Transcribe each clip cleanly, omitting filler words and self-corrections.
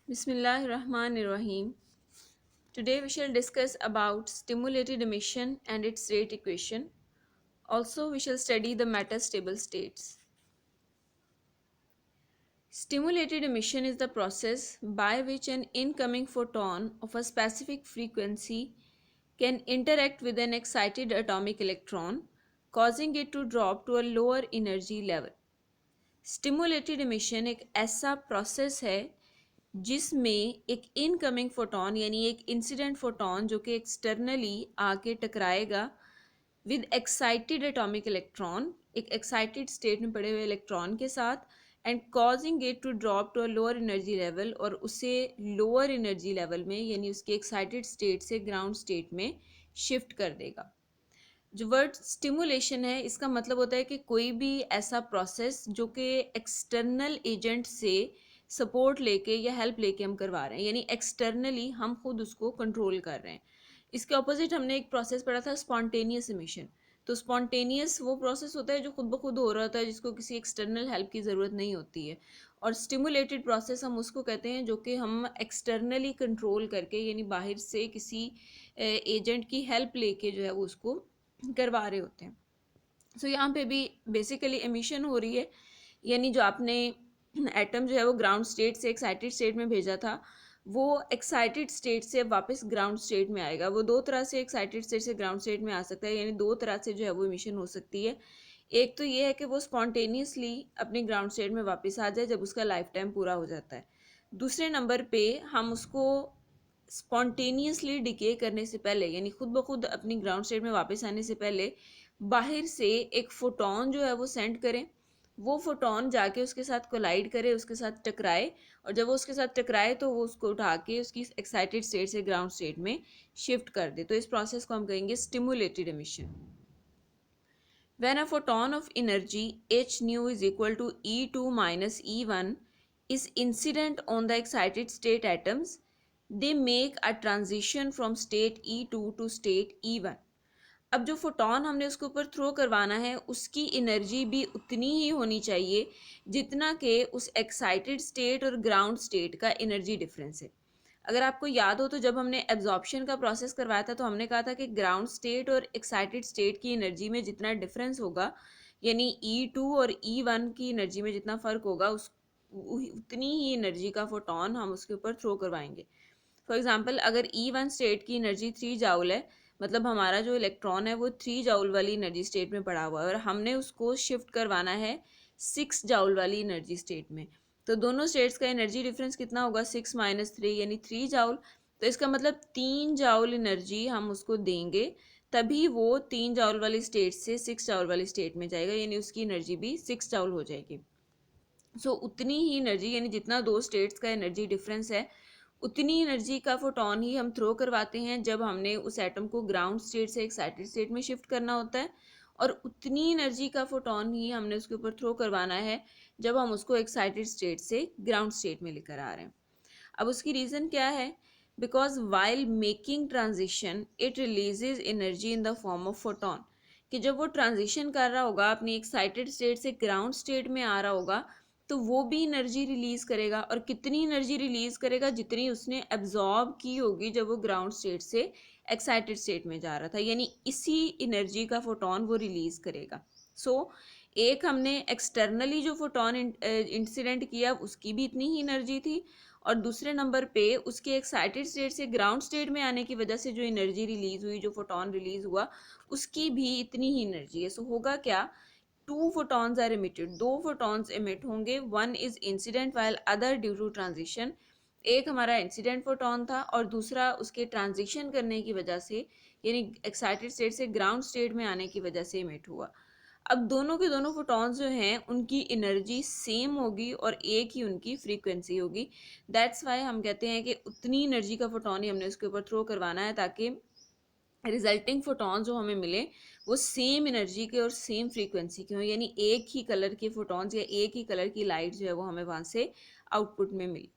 Bismillahirrahmanirrahim. Today we shall discuss about stimulated emission and its rate equation. Also we shall study the metastable states. Stimulated emission is the process by which an incoming photon of a specific frequency can interact with an excited atomic electron, causing it to drop to a lower energy level. Stimulated emission एक ऐसा process है जिसमें एक incoming photon यानी एक incident photon जो कि externally आके टकराएगा विद एक्साइटेड एटॉमिक इलेक्ट्रॉन, एक एक्साइटेड स्टेट में पड़े हुए इलेक्ट्रॉन के साथ, and causing it to drop to a lower energy level, और उसे लोअर एनर्जी लेवल में यानी उसके एक्साइटेड स्टेट से ग्राउंड स्टेट में शिफ्ट कर देगा. जो वर्ड स्टिमुलेशन है इसका मतलब होता है कि कोई भी ऐसा प्रोसेस जो कि एक्सटर्नल एजेंट से सपोर्ट लेके या हेल्प लेके हम करवा रहे हैं, यानी एक्सटर्नली हम खुद उसको कंट्रोल कर रहे हैं. इसके ऑपोजिट हमने एक प्रोसेस पढ़ा था स्पॉन्टेनियस इमिशन. तो स्पॉन्टेनियस वो प्रोसेस होता है जो खुद ब खुद हो रहा होता है, जिसको किसी एक्सटर्नल हेल्प की ज़रूरत नहीं होती है. और स्टिमुलेटेड प्रोसेस हम उसको कहते हैं जो कि हम एक्सटर्नली कंट्रोल करके यानी बाहर से किसी एजेंट की हेल्प लेके जो है वो उसको करवा रहे होते हैं. सो यहाँ पे भी बेसिकली एमिशन हो रही है, यानी जो आपने एटम जो है वो ग्राउंड स्टेट से एक्साइटेड स्टेट में भेजा था, वो एक्साइटेड स्टेट से वापस ग्राउंड स्टेट में आएगा. वो दो तरह से एक्साइटेड स्टेट से ग्राउंड स्टेट में आ सकता है, यानी दो तरह से जो है वो एमिशन हो सकती है. एक तो ये है कि वो स्पॉन्टेनियसली अपने ग्राउंड स्टेट में वापस आ जाए जब उसका लाइफ टाइम पूरा हो जाता है. दूसरे नंबर पे हम उसको स्पॉन्टेनियसली डिके करने से पहले यानी खुद ब खुद अपनी ग्राउंड स्टेट में वापस आने से पहले बाहर से एक फोटॉन जो है वो सेंड करें. वो फोटॉन जाके उसके साथ कोलाइड करे, उसके साथ टकराए, और जब वो उसके साथ टकराए तो वो उसको उठा के उसकी एक्साइटेड स्टेट से ग्राउंड स्टेट में शिफ्ट कर दे. तो इस प्रोसेस को हम कहेंगे stimulated emission. When a photon of energy h nu is equal to E2 minus E1 is incident on the excited state atoms, they make a transition from state E2 to state E1. अब जो photon हमने उसके ऊपर throw करवाना है उसकी energy भी उतनी ही होनी चाहिए जितना कि उस एक्साइटेड स्टेट और ग्राउंड स्टेट का एनर्जी डिफरेंस है. अगर आपको याद हो तो जब हमने एब्जॉर्प्शन का प्रोसेस करवाया था तो हमने कहा था कि ग्राउंड स्टेट और एक्साइटेड स्टेट की एनर्जी में जितना डिफरेंस होगा, यानी E2 और E1 की एनर्जी में जितना फ़र्क होगा, उस उतनी ही एनर्जी का फोटॉन हम उसके ऊपर थ्रो करवाएंगे. फॉर एग्जांपल अगर E1 स्टेट की एनर्जी 3 जाउल है, मतलब हमारा जो इलेक्ट्रॉन है वो 3 जाउल वाली एनर्जी स्टेट में पड़ा हुआ है और हमने उसको शिफ्ट करवाना है 6 जाउल वाली एनर्जी स्टेट में. तो दोनों स्टेट्स का एनर्जी डिफरेंस कितना होगा, 6 माइनस 3 यानी 3 जाउल. तो इसका मतलब 3 जाउल एनर्जी हम उसको देंगे, तभी वो 3 जाउल वाली स्टेट से 6 जाउल वाली स्टेट में जाएगा, यानी उसकी एनर्जी भी 6 जाउल हो जाएगी. सो उतनी ही एनर्जी यानी जितना दो स्टेट्स का एनर्जी डिफरेंस है उतनी एनर्जी का फोटॉन ही हम थ्रो करवाते हैं जब हमने उस एटम को ग्राउंड स्टेट से एक्साइटेड स्टेट में शिफ्ट करना होता है, और उतनी एनर्जी का फोटॉन ही हमने उसके ऊपर थ्रो करवाना है जब हम उसको एक्साइटेड स्टेट से ग्राउंड स्टेट में लेकर आ रहे हैं. अब उसकी रीज़न क्या है, because while making transition it releases energy in the form of photon. कि जब वो ट्रांजिशन कर रहा होगा अपनी एक्साइटेड स्टेट से ग्राउंड स्टेट में आ रहा होगा तो वो भी एनर्जी रिलीज़ करेगा, और कितनी एनर्जी रिलीज़ करेगा, जितनी उसने एब्जॉर्ब की होगी जब वो ग्राउंड स्टेट से एक्साइटेड स्टेट में जा रहा था, यानी इसी एनर्जी का फोटॉन वो रिलीज़ करेगा. सो एक हमने एक्सटर्नली जो फोटॉन इंसिडेंट किया उसकी भी इतनी ही एनर्जी थी, और दूसरे नंबर पे उसके एक्साइटेड स्टेट से ग्राउंड स्टेट में आने की वजह से जो एनर्जी रिलीज़ हुई, जो फोटॉन रिलीज़ हुआ, उसकी भी इतनी ही एनर्जी है. सो होगा क्या, टू फोटॉन्स आर इमिटेड, दो फोटॉन्स इमिट होंगे, one is incident while other due to transition. एक हमारा इंसिडेंट फोटॉन था और दूसरा उसके ट्रांजिशन करने की वजह से यानी एक्साइटेड स्टेट से ग्राउंड स्टेट में आने की वजह से इमिट हुआ. अब दोनों के दोनों फोटॉन्स जो हैं उनकी एनर्जी सेम होगी और एक ही उनकी फ्रीक्वेंसी होगी. दैट्स वाई हम कहते हैं कि उतनी एनर्जी का फोटॉन ही हमने उसके ऊपर थ्रो करवाना है ताकि रिजल्टिंग फोटॉन जो हमें मिले वो सेम एनर्जी के और सेम फ्रीक्वेंसी के हों, यानी एक ही कलर के फोटॉन्स या एक ही कलर की लाइट जो है वो हमें वहाँ से आउटपुट में मिली.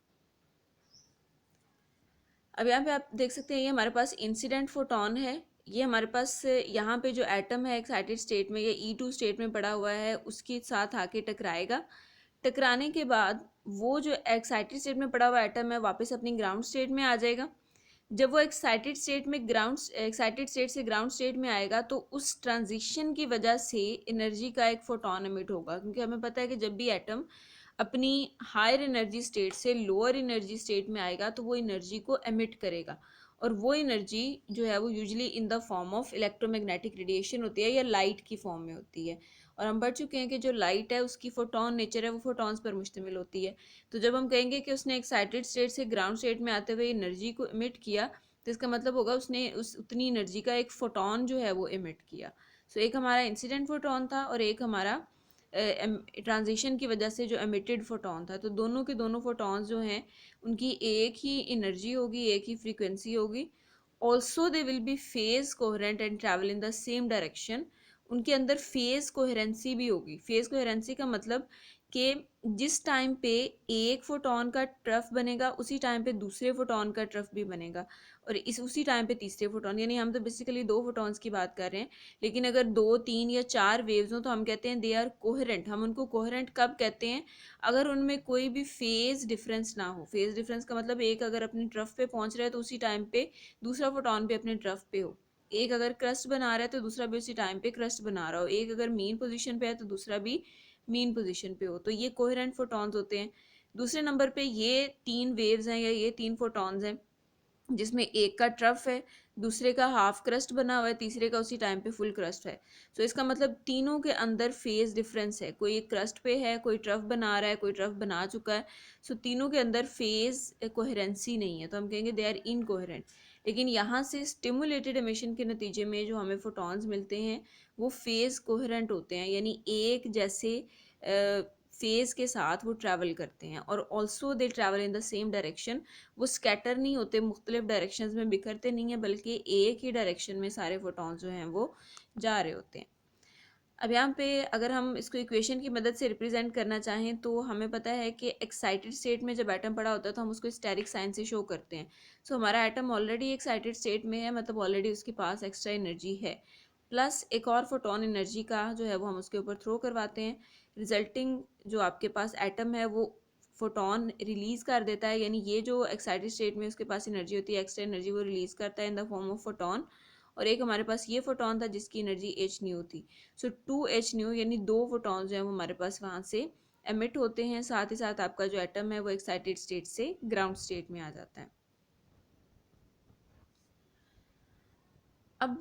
अब यहाँ पे आप देख सकते हैं ये हमारे पास इंसिडेंट फोटॉन है. ये हमारे पास यहाँ पे जो एटम है एक्साइटेड स्टेट में या E2 स्टेट में पड़ा हुआ है उसके साथ आके टकराएगा. टकराने के बाद वो जो एक्साइटेड स्टेट में पड़ा हुआ एटम है वापस अपनी ग्राउंड स्टेट में आ जाएगा। जब वो एक्साइटेड स्टेट से ग्राउंड स्टेट में आएगा तो उस ट्रांजिशन की वजह से एनर्जी का एक फोटोन एमिट होगा, क्योंकि हमें पता है कि जब भी एटम अपनी हायर एनर्जी स्टेट से लोअर एनर्जी स्टेट में आएगा तो वो एनर्जी को एमिट करेगा, और वो एनर्जी जो है वो usually in the form of electromagnetic radiation होती है या लाइट की फॉर्म में होती है। और हम पढ़ चुके हैं कि जो लाइट है उसकी फोटोन नेचर है वो फोटॉन्स पर मुश्तमिल होती है। तो जब हम कहेंगे कि उसने एक्साइटेड स्टेट से ग्राउंड स्टेट में आते हुए एनर्जी को इमिट किया, तो इसका मतलब होगा उसने उस उतनी एनर्जी का एक फोटोन जो है वो इमिट किया। सो एक हमारा इंसिडेंट फोटोन था और एक हमारा ट्रांजिशन की वजह से जो एमिटेड फोटोन था। तो दोनों के दोनों फोटॉन्स जो हैं उनकी एक ही एनर्जी होगी, एक ही फ्रीक्वेंसी होगी। Also they will be phase coherent and travel in the same direction. उनके अंदर फेज कोहेरेंसी भी होगी। फेज कोहेरेंसी का मतलब कि जिस टाइम पे एक फोटोन का ट्रफ बनेगा उसी टाइम पे दूसरे फोटोन का ट्रफ भी बनेगा, और इस उसी टाइम पे तीसरे फोटोन, यानी हम तो बेसिकली दो फोटॉन्स की बात कर रहे हैं। लेकिन अगर दो तीन या चार वेव्स हो तो हम कहते हैं दे आर कोहेरेंट। हम उनको कोहेरेंट कब कहते हैं? अगर उनमें कोई भी फेज डिफरेंस ना हो। फेज डिफरेंस का मतलब एक अगर अपनी ट्रफ पे पहुंच रहा है तो उसी टाइम पे दूसरा फोटोन भी अपने ट्रफ पे हो। एक अगर क्रस्ट बना रहा है तो दूसरा भी उसी टाइम पे क्रस्ट बना रहा हो। एक अगर मीन पोजीशन पे है तो दूसरा भी मीन पोजीशन पे हो। तो ये कोहेरेंट फोटॉन्स होते हैं। दूसरे नंबर पे ये तीन वेव्स हैं या ये तीन फोटॉन्स हैं जिसमें एक का ट्रफ है, दूसरे का हाफ क्रस्ट बना हुआ है, तीसरे का उसी टाइम पे फुल क्रस्ट है। तो इसका मतलब तीनों के अंदर फेज डिफरेंस है। कोई एक क्रस्ट पे है, कोई ट्रफ बना रहा है, कोई ट्रफ बना चुका है। सो तीनों के अंदर फेज कोहेरेंसी नहीं है, तो हम कहेंगे दे आर इनकोहेरेंट। लेकिन यहाँ से स्टिमुलेटेड एमिशन के नतीजे में जो हमें फोटॉन्स मिलते हैं वो फेज कोहेरेंट होते हैं, यानी एक जैसे फेज के साथ वो ट्रैवल करते हैं। और also they travel in the same direction. वो स्कैटर नहीं होते, मुख्तलिफ डायरेक्शंस में बिखरते नहीं हैं, बल्कि एक ही डायरेक्शन में सारे फोटॉन्स जो हैं वो जा रहे होते हैं। अब यहाँ पे अगर हम इसको इक्वेशन की मदद से रिप्रेजेंट करना चाहें तो हमें पता है कि एक्साइटेड स्टेट में जब एटम पड़ा होता है तो हम उसको स्टेरिक साइन से शो करते हैं। सो हमारा एटम ऑलरेडी एक्साइटेड स्टेट में है, मतलब ऑलरेडी उसके पास एक्स्ट्रा एनर्जी है, प्लस एक और फोटोन एनर्जी का जो है वो हम उसके ऊपर थ्रो करवाते हैं। रिजल्टिंग जो आपके पास एटम है वो फोटोन रिलीज कर देता है, यानी ये जो एक्साइटेड स्टेट में उसके पास एनर्जी होती है, एक्स्ट्रा एनर्जी, वो रिलीज करता है in the form of photon. और एक हमारे पास ये फोटोन था जिसकी एनर्जी एच न्यू थी। सो 2h यानी दो फोटॉन जो है वो हमारे पास वहाँ से एमिट होते हैं। साथ ही साथ आपका जो एटम है वो एक्साइटेड स्टेट से ग्राउंड स्टेट में आ जाता है। अब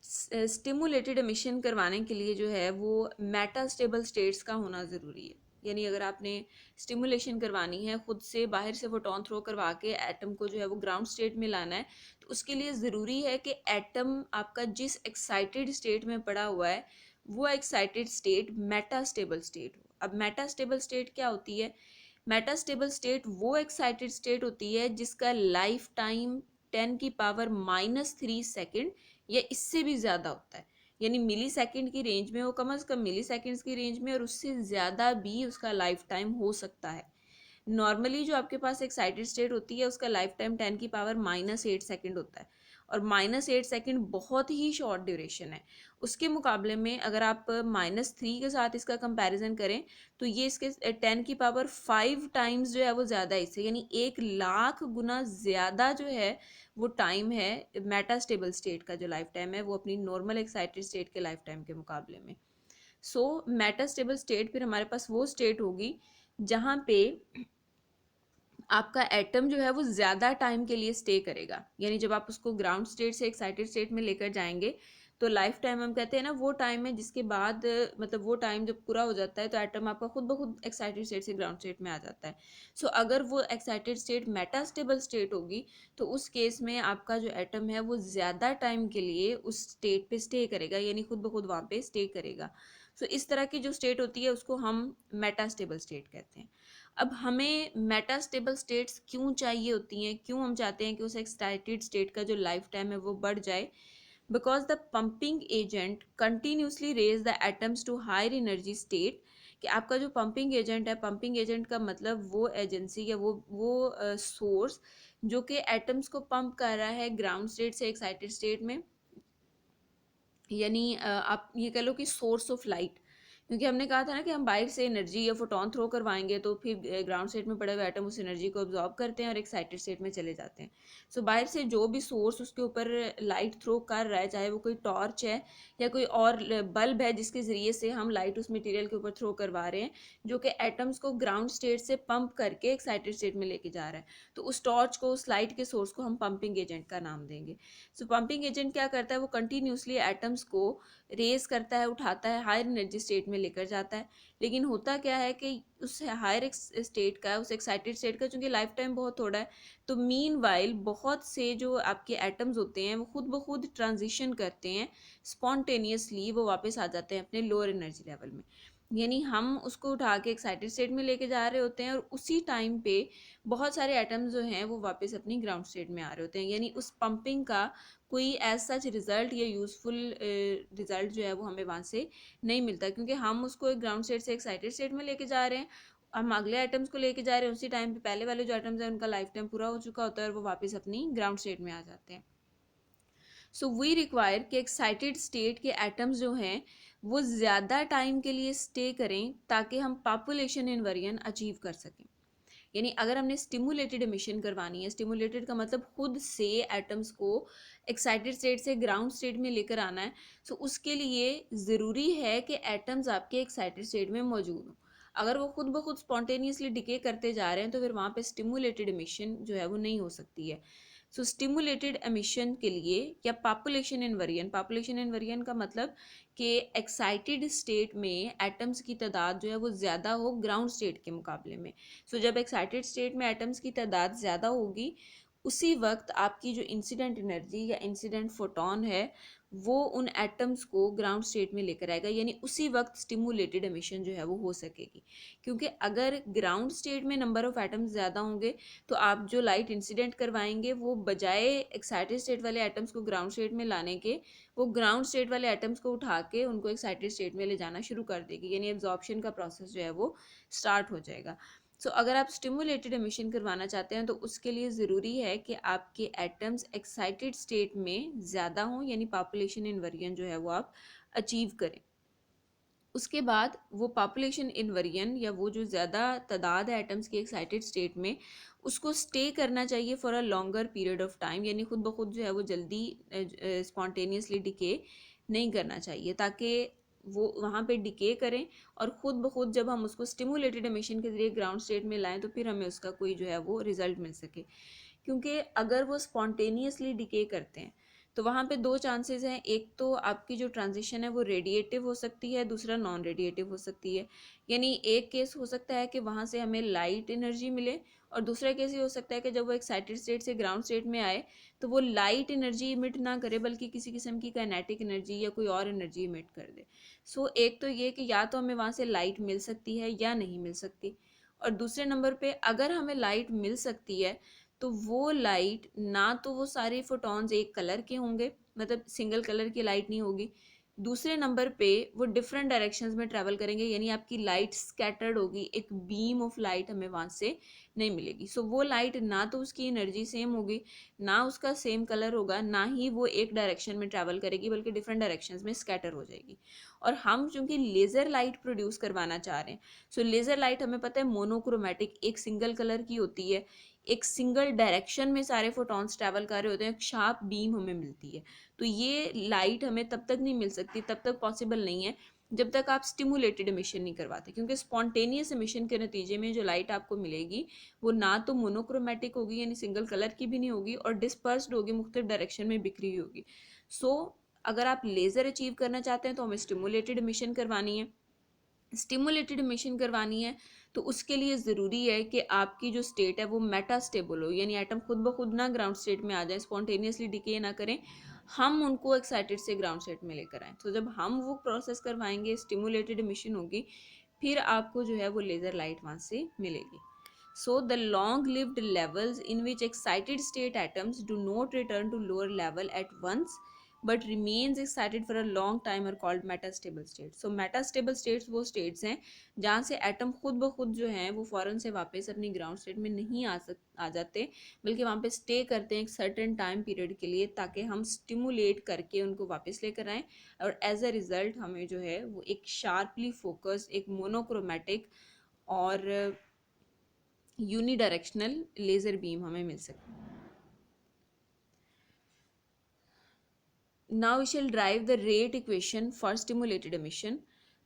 स्टिमुलेटेड एमिशन करवाने के लिए जो है वो मेटास्टेबल स्टेट्स का होना ज़रूरी है। यानी अगर आपने स्टिमुलेशन करवानी है, खुद से बाहर से फोटोन थ्रो करवा के एटम को जो है वो ग्राउंड स्टेट में लाना है, तो उसके लिए ज़रूरी है कि एटम आपका जिस एक्साइटेड स्टेट में पड़ा हुआ है वो एक्साइटेड स्टेट मेटास्टेबल स्टेट हो। अब मेटास्टेबल स्टेट क्या होती है? मेटास्टेबल स्टेट वो एक्साइटेड स्टेट होती है जिसका लाइफ टाइम 10⁻³ सेकेंड या इससे भी ज़्यादा होता है। यानी मिली सेकेंड की रेंज में हो, कम से कम मिली सेकेंड्स की रेंज में, और उससे ज़्यादा भी उसका लाइफ टाइम हो सकता है। नॉर्मली जो आपके पास एक्साइटेड स्टेट होती है उसका लाइफ टाइम 10⁻⁻8 सेकेंड होता है, और -8 सेकेंड बहुत ही शॉर्ट ड्यूरेशन है। उसके मुकाबले में अगर आप -3 के साथ इसका कंपैरिजन करें तो ये इसके 10⁵ टाइम्स जो है वो ज़्यादा इससे, यानी 1,00,000 गुना ज़्यादा जो है वो टाइम है मेटास्टेबल स्टेट का। जो लाइफ टाइम है वो अपनी नॉर्मल एक्साइटेड स्टेट के लाइफ टाइम के मुकाबले में। सो मेटास्टेबल स्टेट फिर हमारे पास वो स्टेट होगी जहाँ पे आपका एटम जो है वो ज़्यादा टाइम के लिए स्टे करेगा। यानी जब आप उसको ग्राउंड स्टेट से एक्साइटेड स्टेट में लेकर जाएंगे तो लाइफ टाइम हम कहते हैं ना, वो टाइम है जिसके बाद मतलब वो टाइम जब पूरा हो जाता है तो एटम आपका खुद ब खुद एक्साइटेड स्टेट से ग्राउंड स्टेट में आ जाता है। सो अगर वो एक्साइटेड स्टेट मेटास्टेबल स्टेट होगी तो उस केस में आपका जो एटम है वो ज़्यादा टाइम के लिए उस स्टेट पे स्टे करेगा, यानी खुद ब खुद वहाँ पे स्टे करेगा। सो इस तरह की जो स्टेट होती है उसको हम मेटास्टेबल स्टेट कहते हैं। अब हमें मेटास्टेबल स्टेट्स क्यों चाहिए होती हैं, क्यों हम चाहते हैं कि उस एक्साइटेड स्टेट का जो लाइफ टाइम है वो बढ़ जाए? Because the pumping agent continuously raise the atoms to higher energy state. कि आपका जो पंपिंग एजेंट है, पंपिंग एजेंट का मतलब वो एजेंसी या वो सोर्स जो कि एटम्स को पंप कर रहा है ग्राउंड स्टेट से एक्साइटेड स्टेट में। यानी आप ये कह लो कि सोर्स ऑफ लाइट, क्योंकि हमने कहा था ना कि हम बाहर से एनर्जी या फोटोन थ्रो करवाएंगे तो फिर ग्राउंड स्टेट में पड़े हुए एटम उस एनर्जी को ऑब्जॉर्ब करते हैं और एक्साइटेड स्टेट में चले जाते हैं। सो बाहर से जो भी सोर्स उसके ऊपर लाइट थ्रो कर रहा है, चाहे वो कोई टॉर्च है या कोई और बल्ब है जिसके ज़रिए से हम लाइट उस मटेरियल के ऊपर थ्रो करवा रहे हैं, जो कि एटम्स को ग्राउंड स्टेट से पंप करके एक्साइटेड स्टेट में लेके जा रहा है, तो उस टॉर्च को, उस लाइट के सोर्स को हम पंपिंग एजेंट का नाम देंगे। सो पंपिंग एजेंट क्या करता है, वो कंटिन्यूसली एटम्स को रेज करता है, उठाता है, हायर एनर्जी स्टेट में लेकर जाता है। लेकिन होता क्या है कि उस हायर स्टेट का, उस एक्साइटेड स्टेट का चूंकि लाइफ टाइम बहुत थोड़ा है, तो मीन वाइल बहुत से जो आपके एटम्स होते हैं वो खुद ब खुद ट्रांजिशन करते हैं, स्पॉन्टेनियसली वो वापस आ जाते हैं अपने लोअर एनर्जी लेवल में। यानी हम उसको उठा के एक्साइटेड स्टेट में लेके जा रहे होते हैं और उसी टाइम पे बहुत सारे एटम्स जो हैं वो वापस अपनी ग्राउंड स्टेट में आ रहे होते हैं। यानी उस पंपिंग का कोई एज सच रिजल्ट या यूजफुल रिजल्ट जो है वो हमें वहाँ से नहीं मिलता, क्योंकि हम उसको एक ग्राउंड स्टेट से एक्साइटेड स्टेट में लेके जा रहे हैं, हम अगले आइटम्स को लेके जा रहे हैं, उसी टाइम पे पहले वाले जो आइटम्स हैं उनका लाइफ टाइम पूरा हो चुका होता है और वो वापस अपनी ग्राउंड स्टेट में आ जाते हैं। सो वी रिक्वायर कि एक्साइटेड स्टेट के एटम्स जो हैं वो ज़्यादा टाइम के लिए स्टे करें ताकि हम पॉपुलेशन इन्वर्जन अचीव कर सकें। यानी अगर हमने स्टिमुलेटेड एमिशन करवानी है, स्टिमुलेटेड का मतलब खुद से एटम्स को एक्साइटेड स्टेट से ग्राउंड स्टेट में लेकर आना है, सो उसके लिए ज़रूरी है कि एटम्स आपके एक्साइटेड स्टेट में मौजूद हों। अगर वो खुद ब खुद स्पॉन्टेनियसली डिके करते जा रहे हैं तो फिर वहाँ पे स्टिमुलेटेड एमिशन जो है वो नहीं हो सकती है। सो स्टिमुलेटेड एमिशन के लिए या पॉपुलेशन इन्वर्जन का मतलब कि एक्साइटेड स्टेट में एटम्स की तादाद जो है वो ज़्यादा हो ग्राउंड स्टेट के मुकाबले में। सो जब एक्साइटेड स्टेट में एटम्स की तादाद ज़्यादा होगी, उसी वक्त आपकी जो इंसिडेंट एनर्जी या इंसिडेंट फोटोन है वो उन एटम्स को ग्राउंड स्टेट में लेकर आएगा, यानी उसी वक्त स्टिमुलेटेड एमिशन जो है वो हो सकेगी। क्योंकि अगर ग्राउंड स्टेट में नंबर ऑफ एटम्स ज़्यादा होंगे तो आप जो लाइट इंसिडेंट करवाएंगे वो बजाय एक्साइटेड स्टेट वाले एटम्स को ग्राउंड स्टेट में लाने के, वो ग्राउंड स्टेट वाले एटम्स को उठा के उनको एक्साइटेड स्टेट में ले जाना शुरू कर देगी, यानी एब्जॉर्प्शन का प्रोसेस जो है वो स्टार्ट हो जाएगा। सो अगर आप स्टिमुलेटेड एमिशन करवाना चाहते हैं तो उसके लिए ज़रूरी है कि आपके एटम्स एक्साइटेड स्टेट में ज़्यादा हों, यानी पॉपुलेशन इन्वर्जन जो है वो आप अचीव करें। उसके बाद वो पॉपुलेशन इन्वर्जन या वो जो ज़्यादा तादाद है एटम्स की एक्साइटेड स्टेट में, उसको स्टे करना चाहिए for a longer period of time, यानी खुद ब खुद जो है वो जल्दी स्पॉन्टेनियसली डिके नहीं करना चाहिए, ताकि वो वहाँ पे डिके करें और ख़ुद ब खुद जब हम उसको स्टिमुलेटेड एमिशन के ज़रिए ग्राउंड स्टेट में लाएं तो फिर हमें उसका कोई जो है वो रिज़ल्ट मिल सके। क्योंकि अगर वो स्पॉन्टेनियसली डिके करते हैं तो वहाँ पे दो चांसेस हैं, एक तो आपकी जो ट्रांजिशन है वो रेडिएटिव हो सकती है, दूसरा नॉन रेडिएटिव हो सकती है। यानी एक केस हो सकता है कि वहाँ से हमें लाइट एनर्जी मिले और दूसरा केस ये हो सकता है कि जब वो एक्साइटेड स्टेट से ग्राउंड स्टेट में आए तो वो लाइट एनर्जी इमिट ना करे बल्कि किसी किस्म की काइनेटिक एनर्जी या कोई और एनर्जी इमिट कर दे। सो एक तो ये कि या तो हमें वहाँ से लाइट मिल सकती है या नहीं मिल सकती, और दूसरे नंबर पे अगर हमें लाइट मिल सकती है तो वो लाइट ना तो वो सारे फोटॉन्स एक कलर के होंगे, मतलब सिंगल कलर की लाइट नहीं होगी, दूसरे नंबर पे वो डिफरेंट डायरेक्शंस में ट्रैवल करेंगे, यानी आपकी लाइट स्कैटर्ड होगी, एक बीम ऑफ लाइट हमें वहाँ से नहीं मिलेगी। सो वो लाइट ना तो उसकी एनर्जी सेम होगी, ना उसका सेम कलर होगा, ना ही वो एक डायरेक्शन में ट्रैवल करेगी बल्कि डिफरेंट डायरेक्शंस में स्कैटर हो जाएगी। और हम चूंकि लेज़र लाइट प्रोड्यूस करवाना चाह रहे हैं, सो लेज़र लाइट हमें पता है मोनोक्रोमेटिक, एक सिंगल कलर की होती है, एक सिंगल डायरेक्शन में सारे फोटॉन्स ट्रैवल कर रहे होते हैं, एक शार्प बीम हमें मिलती है। तो ये लाइट हमें तब तक नहीं मिल सकती, तब तक पॉसिबल नहीं है जब तक आप स्टिमुलेटेड एमिशन नहीं करवाते, क्योंकि स्पॉन्टेनियस एमिशन के नतीजे में जो लाइट आपको मिलेगी वो ना तो मोनोक्रोमेटिक होगी यानी सिंगल कलर की भी नहीं होगी और डिस्पर्स्ड होगी, मुख्तलिफ डायरेक्शन में बिखरी हुई होगी। सो अगर आप लेज़र अचीव करना चाहते हैं तो हमें स्टिमुलेटेड एमिशन करवानी है। स्टिमुलेटेड एमिशन करवानी है तो उसके लिए ज़रूरी है कि आपकी जो स्टेट है वो मेटा स्टेबल हो, यानी एटम खुद ब खुद ना ग्राउंड स्टेट में आ जाए, स्पॉन्टेनियसली डिके ना करें, हम उनको एक्साइटेड से ग्राउंड स्टेट में लेकर आएँ। तो जब हम वो प्रोसेस करवाएंगे, स्टिमुलेटेड एमिशन होगी, फिर आपको जो है वो लेज़र लाइट वहाँ से मिलेगी। So the long lived levels in which excited state atoms do not return to lower level at once but remains excited for a long time are called metastable states. So metastable states वो states हैं जहाँ से atom खुद ब खुद जो हैं वो फ़ौरन से वापस अपनी ग्राउंड स्टेट में नहीं आ जाते, बल्कि वहाँ पे स्टे करते हैं एक सर्टेन टाइम पीरियड के लिए, ताकि हम स्टिमुलेट करके उनको वापस लेकर आएँ और एज अ रिज़ल्ट हमें जो है वो एक शार्पली फोकस, एक मोनोक्रोमेटिक और यूनिडायरेक्शनल लेज़र बीम हमें मिल सके. Now we shall drive the rate equation for stimulated emission.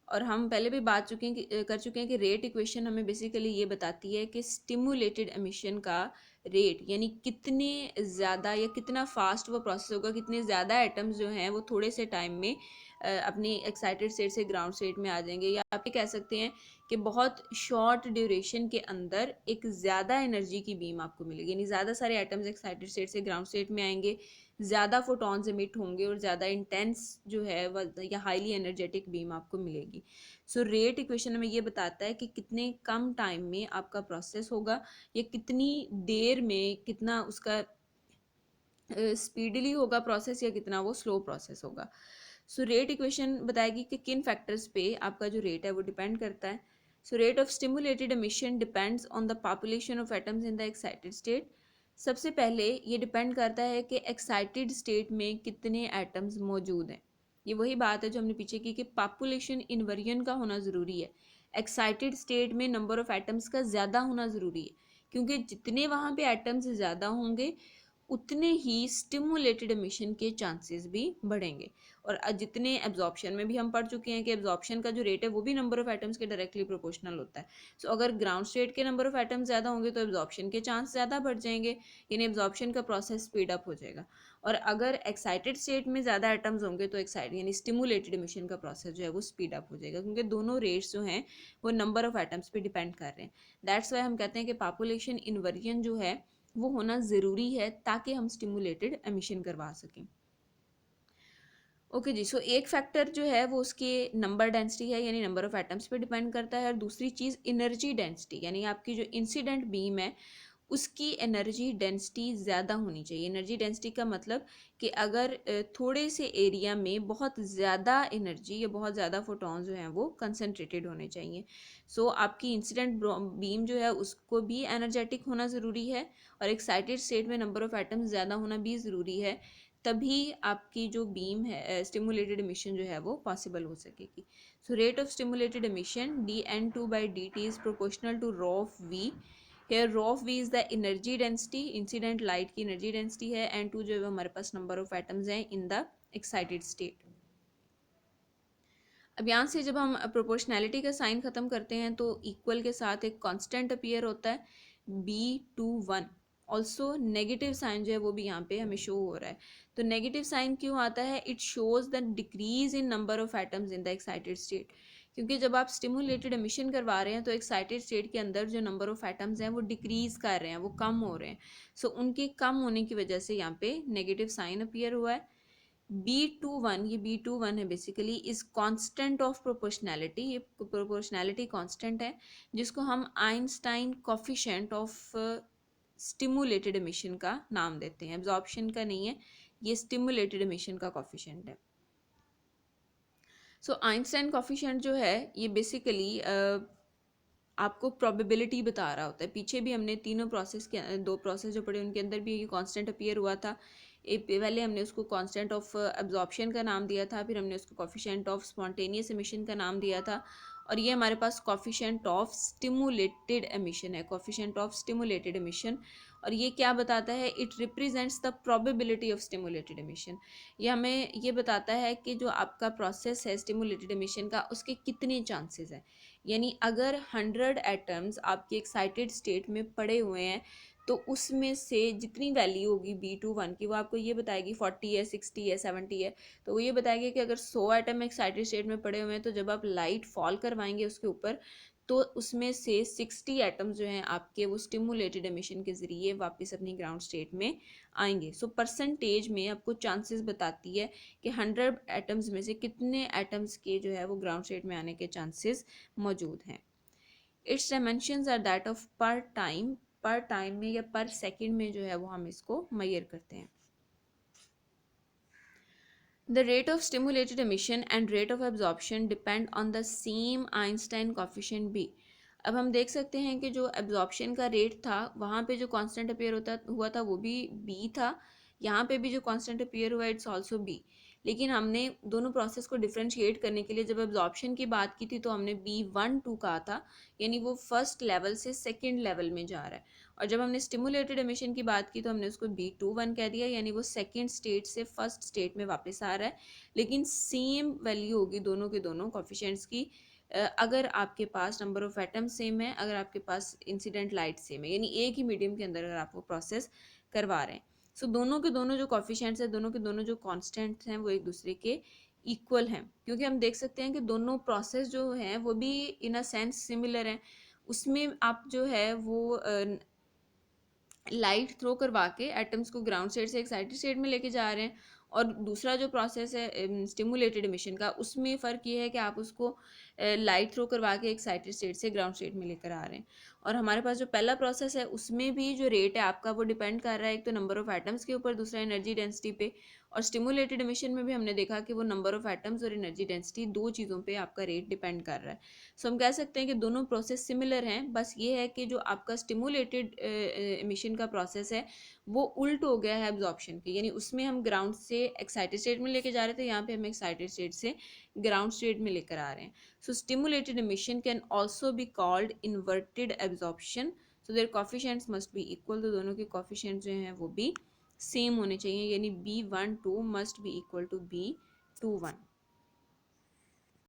और हम पहले भी कर चुके हैं कि रेट इक्वेशन हमें बेसिकली ये बताती है कि स्टिमुलेटेड एमिशन का रेट यानी कितने ज़्यादा या कितना फास्ट वो प्रोसेस होगा, कितने ज़्यादा एटम्स जो हैं वो थोड़े से टाइम में अपनी एक्साइटेड स्टेट से ग्राउंड स्टेट में आ जाएंगे, या आप ये कह सकते हैं कि बहुत शॉर्ट ड्यूरेशन के अंदर एक ज़्यादा एनर्जी की बीम आपको मिलेगी, यानी ज़्यादा सारे एटम्स एक्साइटेड स्टेट से ग्राउंड स्टेट में आएंगे, ज़्यादा फोटॉन्स एमिट होंगे और ज़्यादा इंटेंस जो है वह या हाईली एनर्जेटिक बीम आपको मिलेगी. सो रेट इक्वेशन हमें ये बताता है कि कितने कम टाइम में आपका प्रोसेस होगा या कितनी देर में कितना उसका स्पीडली होगा प्रोसेस या कितना वो स्लो प्रोसेस होगा. सो रेट इक्वेशन बताएगी कि किन फैक्टर्स पे आपका जो रेट है वो डिपेंड करता है. सो rate of stimulated emission depends on the population of atoms in the excited state. सबसे पहले ये डिपेंड करता है कि एक्साइटेड स्टेट में कितने एटम्स मौजूद हैं. ये वही बात है जो हमने पीछे की कि पॉपुलेशन इन्वर्जन का होना ज़रूरी है. एक्साइटेड स्टेट में नंबर ऑफ़ एटम्स का ज़्यादा होना ज़रूरी है, क्योंकि जितने वहाँ पे एटम्स ज़्यादा होंगे उतने ही स्टिमुलेटेड एमिशन के चांसेस भी बढ़ेंगे. और जितने एब्जॉर्प्शन में भी हम पढ़ चुके हैं कि एब्जॉर्प्शन का जो रेट है वो भी नंबर ऑफ एटम्स के डायरेक्टली प्रोपोर्शनल होता है. सो अगर ग्राउंड स्टेट के नंबर ऑफ एटम्स ज़्यादा होंगे तो एब्जॉर्प्शन के चांस ज़्यादा बढ़ जाएंगे, यानी एब्जॉर्प्शन का प्रोसेस स्पीड अप हो जाएगा. और अगर एक्साइटेड स्टेट में ज़्यादा एटम्स होंगे तो एक्साइट यानी स्टिमुलेटेड एमिशन का प्रोसेस जो है वो स्पीड अप हो जाएगा, क्योंकि दोनों रेट्स जो हैं वो नंबर ऑफ एटम्स पे डिपेंड कर रहे हैं. दैट्स वाई हम कहते हैं कि पॉपुलेशन इन्वर्जन जो है वो होना ज़रूरी है ताकि हम स्टिमुलेटेड एमिशन करवा सकें. ओके जी. सो एक फैक्टर जो है वो उसके नंबर डेंसिटी है, यानी नंबर ऑफ एटम्स पे डिपेंड करता है. और दूसरी चीज़ एनर्जी डेंसिटी, यानी आपकी जो इंसिडेंट बीम है उसकी एनर्जी डेंसिटी ज़्यादा होनी चाहिए. एनर्जी डेंसिटी का मतलब कि अगर थोड़े से एरिया में बहुत ज़्यादा एनर्जी या बहुत ज़्यादा फोटॉन्स जो हैं वो कंसनट्रेटेड होने चाहिए. सो आपकी इंसिडेंट बीम जो है उसको भी एनर्जेटिक होना ज़रूरी है, और एक्साइटेड स्टेट में नंबर ऑफ़ एटम्स ज़्यादा होना भी ज़रूरी है, तभी आपकी जो बीम है स्टिमुलेटेड एमिशन जो है वो पॉसिबल हो सकेगी. So rate of stimulated emission dN2/dt is proportional to rho of v. Here rho of v is the energy density, incident light की एनर्जी डेंसिटी है, एंड टू जो है हमारे पास नंबर ऑफ एटम्स हैं इन द एक्साइटेड स्टेट. अब यहाँ से जब हम प्रोपोर्शनैलिटी का साइन ख़त्म करते हैं तो इक्वल के साथ एक कांस्टेंट अपीयर होता है B21. ऑल्सो नेगेटिव साइन जो है वो भी यहाँ पे हमें शो हो रहा है. तो नेगेटिव साइन क्यों आता है? It shows the decrease in number of atoms in the excited state. क्योंकि जब आप स्टिमुलेटेड एमिशन करवा रहे हैं तो एक्साइटेड स्टेट के अंदर जो नंबर ऑफ एटम्स हैं वो डिक्रीज कर रहे हैं, वो कम हो रहे हैं. सो उनके कम होने की वजह से यहाँ पे नेगेटिव साइन अपीयर हुआ है. B21, ये B21 है basically is constant of proportionality. ये प्रोपोर्शनैलिटी कांस्टेंट है जिसको हम Einstein coefficient of stimulated emission का नाम देते हैं. एब्जॉर्प्शन का नहीं है, ये स्टिमुलेटेड एमिशन का कोफिशिएंट है. सो आइंस्टाइन कोफिशिएंट जो है ये बेसिकली आपको प्रोबेबिलिटी बता रहा होता है. पीछे भी हमने तीनों प्रोसेस के दो प्रोसेस जो पढ़े उनके अंदर भी ये कांस्टेंट अपीयर हुआ था. पहले हमने उसको कांस्टेंट ऑफ एब्जॉर्प्शन का नाम दिया था, फिर हमने उसको कोफिशिएंट ऑफ स्पॉन्टेनियस एमिशन का नाम दिया था, और ये हमारे पास कोफिशिएंट ऑफ स्टिमुलेटेड एमिशन है, कोफिशिएंट ऑफ स्टिमुलेटेड एमिशन. और ये क्या बताता है? It represents the probability of stimulated emission. ये हमें ये बताता है कि जो आपका प्रोसेस है स्टिमुलेटेड एमिशन का उसके कितने चांसेस हैं. यानी अगर 100 एटम्स आपके एक्साइटेड स्टेट में पड़े हुए हैं तो उसमें से जितनी वैल्यू होगी B21 की वो आपको ये बताएगी 40 है, 60 है, 70 है. तो वो ये बताएगी कि अगर 100 एटम एक्साइटेड स्टेट में पड़े हुए हैं तो जब आप लाइट फॉल करवाएंगे उसके ऊपर तो उसमें से 60 एटम्स जो हैं आपके वो स्टिमुलेटेड एमिशन के ज़रिए वापस अपनी ग्राउंड स्टेट में आएंगे. सो परसेंटेज में आपको चांसेस बताती है कि 100 एटम्स में से कितने एटम्स के जो है वो ग्राउंड स्टेट में आने के चांसेस मौजूद हैं. Its dimensions are that of per time में या पर सेकंड में जो है वो हम इसको मेजर करते हैं. The rate of stimulated emission and rate of absorption depend on the same Einstein coefficient B. अब हम देख सकते हैं कि जो एब्जॉर्प्शन का रेट था वहाँ पे जो कांस्टेंट अपीयर होता हुआ था वो भी बी था, यहाँ पे भी जो कांस्टेंट अपीयर हुआ इट्स आल्सो बी। लेकिन हमने दोनों प्रोसेस को डिफरेंशिएट करने के लिए जब एब्जॉर्प्शन की बात की थी तो हमने B12 कहा था, यानी वो फर्स्ट लेवल से सेकेंड लेवल में जा रहा है। और जब हमने स्टिमुलेटेड एमिशन की बात की तो हमने उसको B21 कह दिया, यानी वो सेकेंड स्टेट से फर्स्ट स्टेट में वापस आ रहा है। लेकिन सेम वैल्यू होगी दोनों के दोनों कोफिशिएंट्स की अगर आपके पास नंबर ऑफ एटम सेम है, अगर आपके पास इंसिडेंट लाइट सेम है, यानी एक ही मीडियम के अंदर अगर आप वो प्रोसेस करवा रहे हैं। सो दोनों के दोनों जो कोफिशिएंट्स हैं, दोनों के दोनों जो कॉन्स्टेंट्स हैं वो एक दूसरे के इक्वल हैं, क्योंकि हम देख सकते हैं कि दोनों प्रोसेस जो हैं वो भी इन अ सेंस सिमिलर हैं। उसमें आप जो है वो लाइट थ्रो करवा के एटम्स को ग्राउंड स्टेट से एक्साइटेड स्टेट में लेके जा रहे हैं। और दूसरा जो प्रोसेस है स्टिमुलेटेड एमिशन का, उसमें फ़र्क ये है कि आप उसको लाइट थ्रो करवा के एक्साइटेड स्टेट से ग्राउंड स्टेट में लेकर आ रहे हैं। और हमारे पास जो पहला प्रोसेस है उसमें भी जो रेट है आपका वो डिपेंड कर रहा है एक तो नंबर ऑफ एटम्स के ऊपर, दूसरा एनर्जी डेंसिटी पे। और स्टिमुलेटेड एमिशन में भी हमने देखा कि वो नंबर ऑफ एटम्स और एनर्जी डेंसिटी दो चीज़ों पे आपका रेट डिपेंड कर रहा है। सो हम कह सकते हैं कि दोनों प्रोसेस सिमिलर हैं, बस ये है कि जो आपका स्टिमुलेटेड एमिशन का प्रोसेस है वो उल्ट हो गया है एब्जॉर्प्शन के, यानी उसमें हम ग्राउंड से एक्साइटेड स्टेट में लेके जा रहे थे, यहाँ पे हम एक्साइटेड स्टेट से ग्राउंड स्टेट में लेकर आ रहे हैं। So stimulated emission can also be called inverted absorption. So there coefficients must be equal, तो दोनों के कोफिशिएंट्स जो हैं वो भी सेम होने चाहिए, यानी B12 must be equal to B21।